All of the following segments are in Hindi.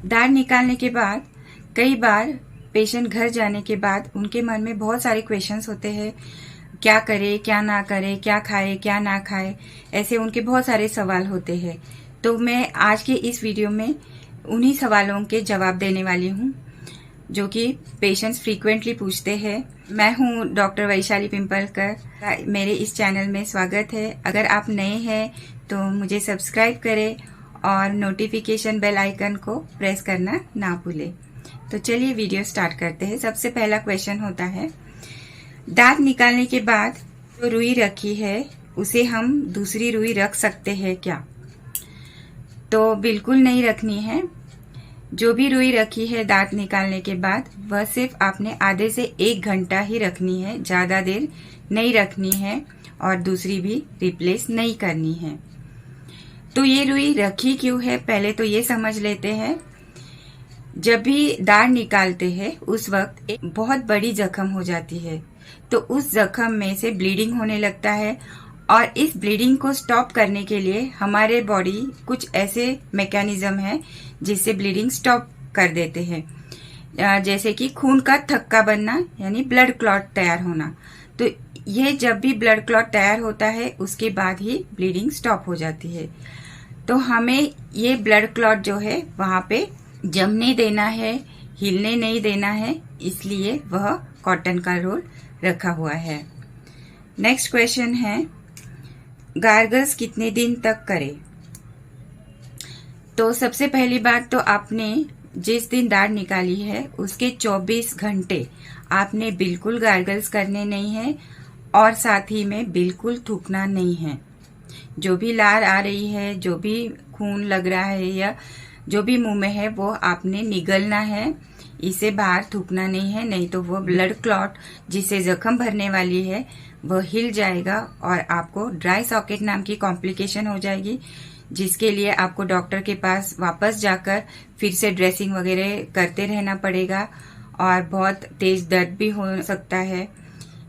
दाढ़ निकालने के बाद कई बार पेशेंट घर जाने के बाद उनके मन में बहुत सारे क्वेश्चंस होते हैं, क्या करे क्या ना करे, क्या खाए क्या ना खाए, ऐसे उनके बहुत सारे सवाल होते हैं। तो मैं आज के इस वीडियो में उन्हीं सवालों के जवाब देने वाली हूँ जो कि पेशेंट्स फ्रीक्वेंटली पूछते हैं। मैं हूँ डॉक्टर वैशाली पिंपलकर। मेरे इस चैनल में स्वागत है। अगर आप नए हैं तो मुझे सब्सक्राइब करें और नोटिफिकेशन बेल आइकन को प्रेस करना ना भूलें। तो चलिए वीडियो स्टार्ट करते हैं। सबसे पहला क्वेश्चन होता है, दांत निकालने के बाद जो रुई रखी है उसे हम दूसरी रुई रख सकते हैं क्या? तो बिल्कुल नहीं रखनी है। जो भी रुई रखी है दांत निकालने के बाद वह सिर्फ आपने आधे से 1 घंटा ही रखनी है, ज्यादा देर नहीं रखनी है और दूसरी भी रिप्लेस नहीं करनी है। तो ये रुई रखी क्यों है, पहले तो ये समझ लेते हैं। जब भी दांत निकालते हैं उस वक्त एक बहुत बड़ी जख्म हो जाती है, तो उस जख्म में से ब्लीडिंग होने लगता है और इस ब्लीडिंग को स्टॉप करने के लिए हमारे बॉडी कुछ ऐसे मैकेनिज्म है जिससे ब्लीडिंग स्टॉप कर देते हैं, जैसे कि खून का थक्का बनना यानी ब्लड क्लॉट तैयार होना। तो ये जब भी ब्लड क्लॉट तैयार होता है उसके बाद ही ब्लीडिंग स्टॉप हो जाती है। तो हमें ये ब्लड क्लॉट जो है वहां पे जमने देना है, हिलने नहीं देना है, इसलिए वह कॉटन का रोल रखा हुआ है। नेक्स्ट क्वेश्चन है, गार्गल्स कितने दिन तक करें? तो सबसे पहली बात तो आपने जिस दिन दाढ़ निकाली है उसके 24 घंटे आपने बिल्कुल गार्गल्स करने नहीं है और साथ ही में बिल्कुल थूकना नहीं है। जो भी लार आ रही है, जो भी खून लग रहा है या जो भी मुंह में है वो आपने निगलना है, इसे बाहर थूकना नहीं है, नहीं तो वो ब्लड क्लॉट जिसे जख्म भरने वाली है वह हिल जाएगा और आपको ड्राई सॉकेट नाम की कॉम्प्लिकेशन हो जाएगी, जिसके लिए आपको डॉक्टर के पास वापस जाकर फिर से ड्रेसिंग वगैरह करते रहना पड़ेगा और बहुत तेज दर्द भी हो सकता है।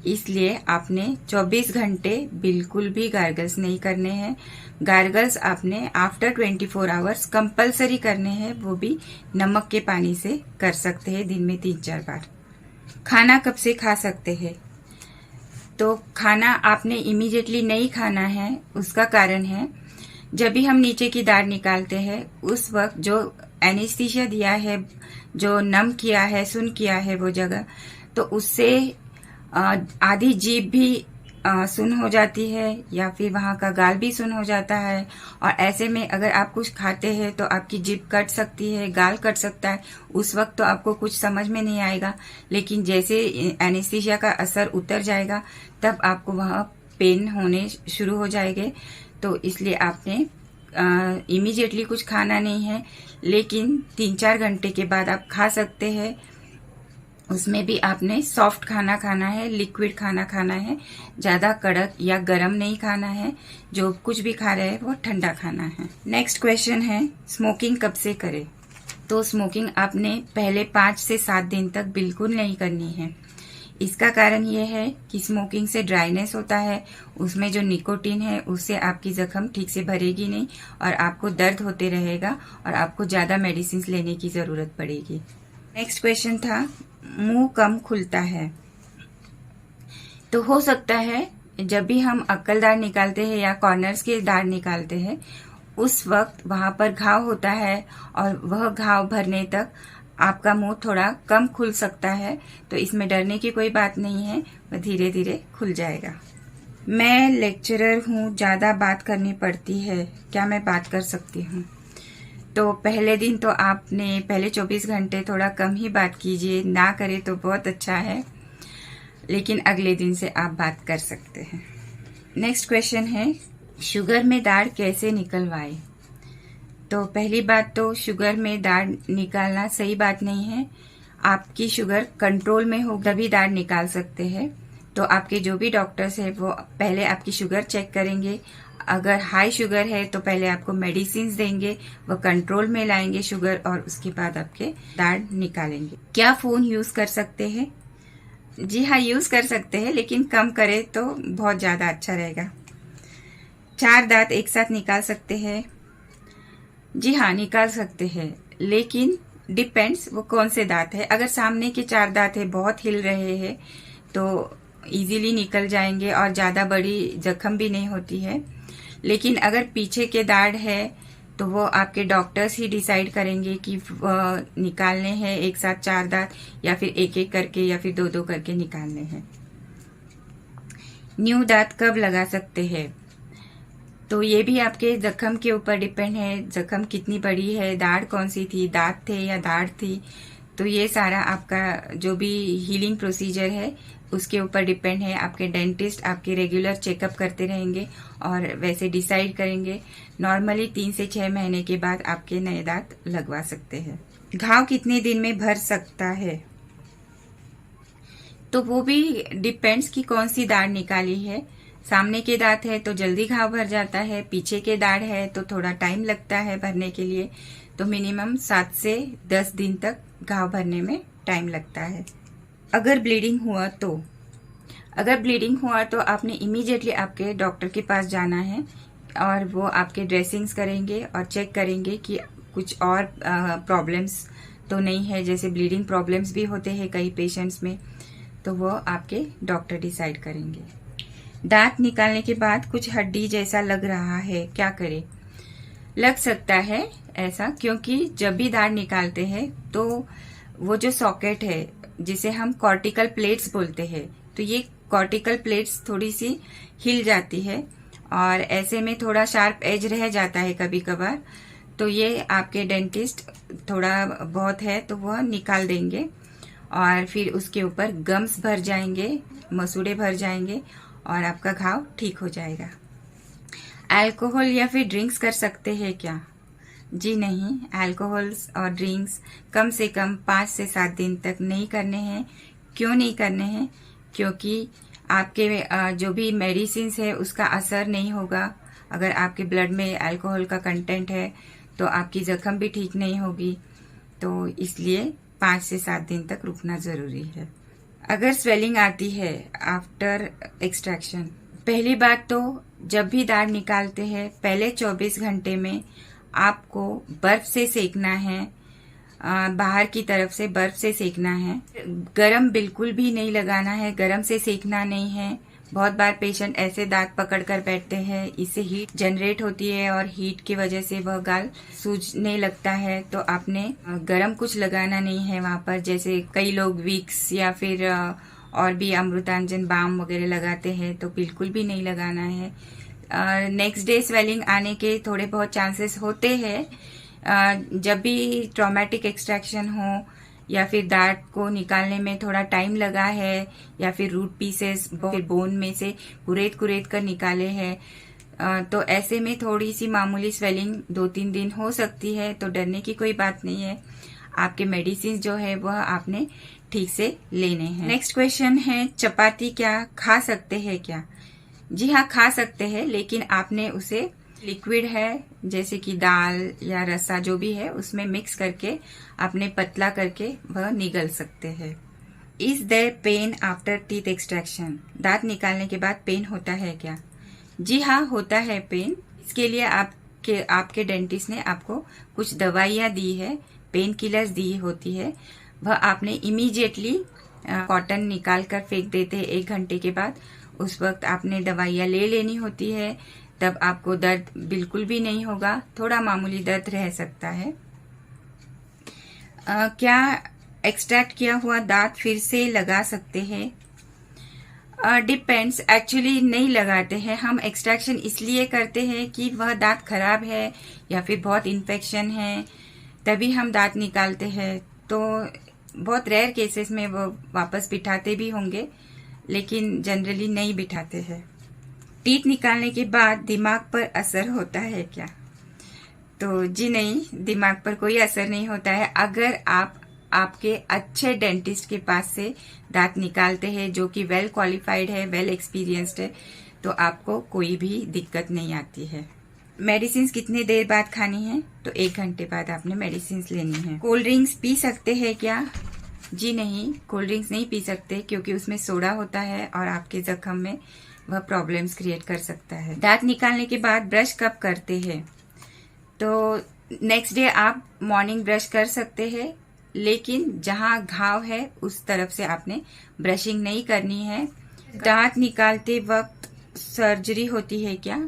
इसलिए आपने 24 घंटे बिल्कुल भी गार्गल्स नहीं करने हैं। गार्गल्स आपने आफ्टर 24 आवर्स कंपलसरी करने हैं, वो भी नमक के पानी से कर सकते हैं, दिन में 3-4 बार। खाना कब से खा सकते हैं? तो खाना आपने इमीडिएटली नहीं खाना है। उसका कारण है, जब भी हम नीचे की दाढ़ निकालते हैं उस वक्त जो एनेस्थीसिया दिया है, जो नम किया है, सुन किया है वो जगह, तो उससे आधी जीभ भी सुन हो जाती है या फिर वहां का गाल भी सुन हो जाता है। और ऐसे में अगर आप कुछ खाते हैं तो आपकी जीभ कट सकती है, गाल कट सकता है। उस वक्त तो आपको कुछ समझ में नहीं आएगा, लेकिन जैसे एनेस्थीसिया का असर उतर जाएगा तब आपको वहां पेन होने शुरू हो जाएंगे। तो इसलिए आपने इमीडिएटली कुछ खाना नहीं है, लेकिन 3-4 घंटे के बाद आप खा सकते हैं। उसमें भी आपने सॉफ्ट खाना खाना है, लिक्विड खाना खाना है, ज्यादा कड़क या गरम नहीं खाना है। जो कुछ भी खा रहे हैं वो ठंडा खाना है। नेक्स्ट क्वेश्चन है, स्मोकिंग कब से करें? तो स्मोकिंग आपने पहले 5 से 7 दिन तक बिल्कुल नहीं करनी है। इसका कारण यह है कि स्मोकिंग से ड्राइनेस होता है, उसमें जो निकोटीन है उससे आपकी जख्म ठीक से भरेगी नहीं और आपको दर्द होते रहेगा और आपको ज्यादा मेडिसिन लेने की जरूरत पड़ेगी। नेक्स्ट क्वेश्चन था, मुंह कम खुलता है। तो हो सकता है जब भी हम अक्कल दाढ़ निकालते हैं या कॉर्नर्स के दाढ़ निकालते हैं उस वक्त वहां पर घाव होता है और वह घाव भरने तक आपका मुंह थोड़ा कम खुल सकता है। तो इसमें डरने की कोई बात नहीं है, वह धीरे धीरे खुल जाएगा। मैं लेक्चरर हूँ, ज्यादा बात करनी पड़ती है, क्या मैं बात कर सकती हूँ? तो पहले दिन तो आपने पहले 24 घंटे थोड़ा कम ही बात कीजिए, ना करे तो बहुत अच्छा है, लेकिन अगले दिन से आप बात कर सकते हैं। नेक्स्ट क्वेश्चन है, शुगर में दाढ़ कैसे निकलवाए? तो पहली बात तो शुगर में दाढ़ निकालना सही बात नहीं है। आपकी शुगर कंट्रोल में हो तभी दाढ़ निकाल सकते हैं। तो आपके जो भी डॉक्टर्स है वो पहले आपकी शुगर चेक करेंगे। अगर हाई शुगर है तो पहले आपको मेडिसिन देंगे, वो कंट्रोल में लाएंगे शुगर और उसके बाद आपके दाढ़ निकालेंगे। क्या फोन यूज कर सकते हैं? जी हाँ, यूज कर सकते हैं, लेकिन कम करें तो बहुत ज्यादा अच्छा रहेगा। 4 दांत एक साथ निकाल सकते हैं? जी हाँ, निकाल सकते हैं, लेकिन डिपेंड्स वो कौन से दांत है। अगर सामने के 4 दांत है बहुत हिल रहे हैं तो इजीली निकल जाएंगे और ज़्यादा बड़ी जख्म भी नहीं होती है। लेकिन अगर पीछे के दाढ़ है तो वो आपके डॉक्टर्स ही डिसाइड करेंगे कि निकालने हैं एक साथ 4 दांत या फिर एक एक करके या फिर 2-2 करके निकालने हैं। न्यू दांत कब लगा सकते हैं, तो ये भी आपके जख्म के ऊपर डिपेंड है। जख्म कितनी बड़ी है, दाढ़ कौन सी थी, दांत थे या दाढ़ थी, तो ये सारा आपका जो भी हीलिंग प्रोसीजर है उसके ऊपर डिपेंड है। आपके डेंटिस्ट आपके रेगुलर चेकअप करते रहेंगे और वैसे डिसाइड करेंगे। नॉर्मली 3 से 6 महीने के बाद आपके नए दांत लगवा सकते हैं। घाव कितने दिन में भर सकता है, तो वो भी डिपेंड्स कि कौन सी दाढ़ निकाली है। सामने के दांत है तो जल्दी घाव भर जाता है, पीछे के दाढ़ है तो थोड़ा टाइम लगता है भरने के लिए। तो मिनिमम 7 से 10 दिन तक घाव भरने में टाइम लगता है। अगर ब्लीडिंग हुआ तो आपने इमीडिएटली आपके डॉक्टर के पास जाना है और वो आपके ड्रेसिंग्स करेंगे और चेक करेंगे कि कुछ और प्रॉब्लम्स तो नहीं है। जैसे ब्लीडिंग प्रॉब्लम्स भी होते हैं कई पेशेंट्स में, तो वो आपके डॉक्टर डिसाइड करेंगे। दांत निकालने के बाद कुछ हड्डी जैसा लग रहा है, क्या करें? लग सकता है ऐसा, क्योंकि जब भी दांत निकालते हैं तो वो जो सॉकेट है जिसे हम कॉर्टिकल प्लेट्स बोलते हैं, तो ये कॉर्टिकल प्लेट्स थोड़ी सी हिल जाती है और ऐसे में थोड़ा शार्प एज रह जाता है कभी कभार। तो ये आपके डेंटिस्ट थोड़ा बहुत है तो वह निकाल देंगे और फिर उसके ऊपर गम्स भर जाएंगे, मसूड़े भर जाएंगे और आपका घाव ठीक हो जाएगा। अल्कोहल या फिर ड्रिंक्स कर सकते हैं क्या? जी नहीं, अल्कोहल्स और ड्रिंक्स कम से कम 5 से 7 दिन तक नहीं करने हैं। क्यों नहीं करने हैं? क्योंकि आपके जो भी मेडिसिन है उसका असर नहीं होगा। अगर आपके ब्लड में अल्कोहल का कंटेंट है तो आपकी जख्म भी ठीक नहीं होगी। तो इसलिए 5 से 7 दिन तक रुकना जरूरी है। अगर स्वेलिंग आती है आफ्टर एक्सट्रैक्शन, पहली बात तो जब भी दाढ़ निकालते हैं पहले 24 घंटे में आपको बर्फ से सेकना है, बाहर की तरफ से बर्फ से सेकना है। गरम बिल्कुल भी नहीं लगाना है, गरम से सेकना नहीं है। बहुत बार पेशेंट ऐसे दांत पकड़ कर बैठते हैं, इससे हीट जनरेट होती है और हीट की वजह से वह गाल सूजने लगता है। तो आपने गरम कुछ लगाना नहीं है वहां पर। जैसे कई लोग विक्स या फिर और भी अमृतांजन बाम वगैरह लगाते हैं, तो बिल्कुल भी नहीं लगाना है। नेक्स्ट डे स्वेलिंग आने के थोड़े बहुत चांसेस होते हैं जब भी ट्रॉमेटिक एक्सट्रैक्शन हो या फिर दांत को निकालने में थोड़ा टाइम लगा है या फिर रूट पीसेस फिर बोन में से कुरेद कर निकाले हैं, तो ऐसे में थोड़ी सी मामूली स्वेलिंग 2-3 दिन हो सकती है। तो डरने की कोई बात नहीं है। आपके मेडिसिन जो है वह आपने ठीक से लेने हैं। नेक्स्ट क्वेश्चन है, चपाती क्या खा सकते हैं क्या? जी हाँ, खा सकते हैं, लेकिन आपने उसे लिक्विड है जैसे कि दाल या रसा जो भी है उसमें मिक्स करके आपने पतला करके वह निगल सकते हैं। Is there pain after teeth extraction? दांत निकालने के बाद पेन होता है क्या? जी हाँ, होता है पेन। इसके लिए आपके डेंटिस्ट ने आपको कुछ दवाइयाँ दी है, पेन किलर्स दी होती है। वह आपने इमीडिएटली कॉटन निकाल कर फेंक देते हैं 1 घंटे के बाद। उस वक्त आपने दवाइयाँ ले लेनी होती है, तब आपको दर्द बिल्कुल भी नहीं होगा। थोड़ा मामूली दर्द रह सकता है। क्या एक्सट्रैक्ट किया हुआ दांत फिर से लगा सकते हैं? डिपेंड्स, एक्चुअली नहीं लगाते हैं हम। एक्सट्रैक्शन इसलिए करते हैं कि वह दांत खराब है या फिर बहुत इन्फेक्शन है, तभी हम दांत निकालते हैं। तो बहुत रेयर केसेस में वो वापस बिठाते भी होंगे, लेकिन जनरली नहीं बिठाते हैं। टीथ निकालने के बाद दिमाग पर असर होता है क्या? तो जी नहीं, दिमाग पर कोई असर नहीं होता है। अगर आप आपके अच्छे डेंटिस्ट के पास से दांत निकालते हैं जो कि वेल क्वालिफाइड है, वेल एक्सपीरियंस्ड है, तो आपको कोई भी दिक्कत नहीं आती है। मेडिसिन कितने देर बाद खानी है? तो 1 घंटे बाद आपने मेडिसिन लेनी है। कोल्ड ड्रिंक्स पी सकते हैं क्या? जी नहीं, कोल्ड ड्रिंक्स नहीं पी सकते, क्योंकि उसमें सोडा होता है और आपके जख्म में वह प्रॉब्लम्स क्रिएट कर सकता है। दांत निकालने के बाद ब्रश कब करते हैं? तो नेक्स्ट डे आप मॉर्निंग ब्रश कर सकते हैं, लेकिन जहां घाव है उस तरफ से आपने ब्रशिंग नहीं करनी है। दांत निकालते वक्त सर्जरी होती है क्या?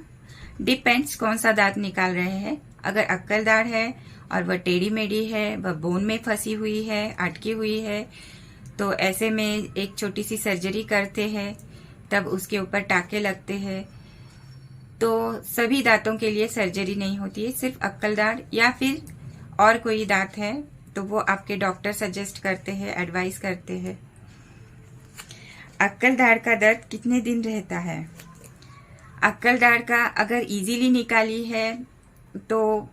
डिपेंड्स कौन सा दांत निकाल रहे हैं। अगर अक्कल दाढ़ है और वह टेढ़ी मेढ़ी है, वह बोन में फंसी हुई है, अटकी हुई है, तो ऐसे में एक छोटी सी सर्जरी करते हैं, तब उसके ऊपर टाके लगते हैं। तो सभी दांतों के लिए सर्जरी नहीं होती है, सिर्फ अक्कल दाढ़ या फिर और कोई दांत है तो वो आपके डॉक्टर सजेस्ट करते हैं, एडवाइस करते हैं। अक्कल दाढ़ का दर्द कितने दिन रहता है? अक्कल दाढ़ का अगर इजीली निकाली है तो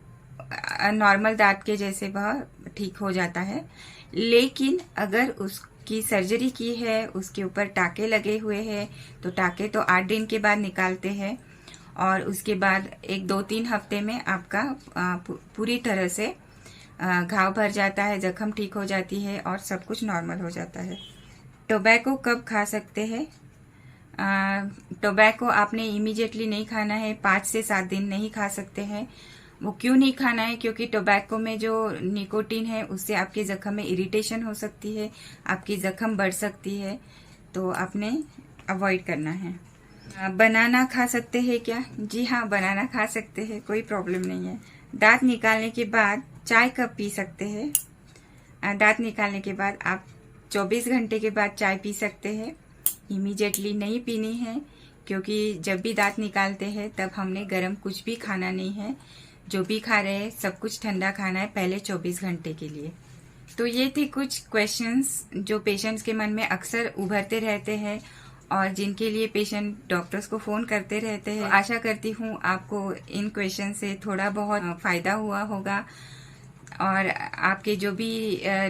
नॉर्मल दांत के जैसे वह ठीक हो जाता है, लेकिन अगर उसकी सर्जरी की है, उसके ऊपर टाके लगे हुए हैं, तो टाके तो 8 दिन के बाद निकालते हैं और उसके बाद 1-2-3 हफ्ते में आपका पूरी तरह से घाव भर जाता है, जख्म ठीक हो जाती है और सब कुछ नॉर्मल हो जाता है। टोबैको कब खा सकते हैं? टोबैको आपने इमीडिएटली नहीं खाना है, 5 से 7 दिन नहीं खा सकते हैं। वो क्यों नहीं खाना है? क्योंकि टोबैको में जो निकोटीन है उससे आपके जख्म में इरिटेशन हो सकती है, आपकी जख्म बढ़ सकती है, तो आपने अवॉइड करना है। बनाना खा सकते हैं क्या? जी हाँ, बनाना खा सकते हैं, कोई प्रॉब्लम नहीं है। दांत निकालने के बाद चाय कब पी सकते हैं? दांत निकालने के बाद आप 24 घंटे के बाद चाय पी सकते हैं। इमीडिएटली नहीं पीनी है, क्योंकि जब भी दांत निकालते हैं तब हमने गर्म कुछ भी खाना नहीं है। जो भी खा रहे हैं सब कुछ ठंडा खाना है पहले 24 घंटे के लिए। तो ये थे कुछ क्वेश्चंस जो पेशेंट्स के मन में अक्सर उभरते रहते हैं और जिनके लिए पेशेंट डॉक्टर्स को फोन करते रहते हैं। आशा करती हूँ आपको इन क्वेश्चन से थोड़ा बहुत फायदा हुआ होगा और आपके जो भी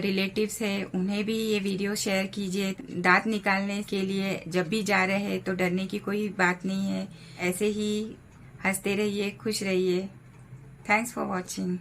रिलेटिव्स हैं उन्हें भी ये वीडियो शेयर कीजिए। दांत निकालने के लिए जब भी जा रहे हैं तो डरने की कोई बात नहीं है, ऐसे ही हंसते रहिए, खुश रहिए। Thanks for watching.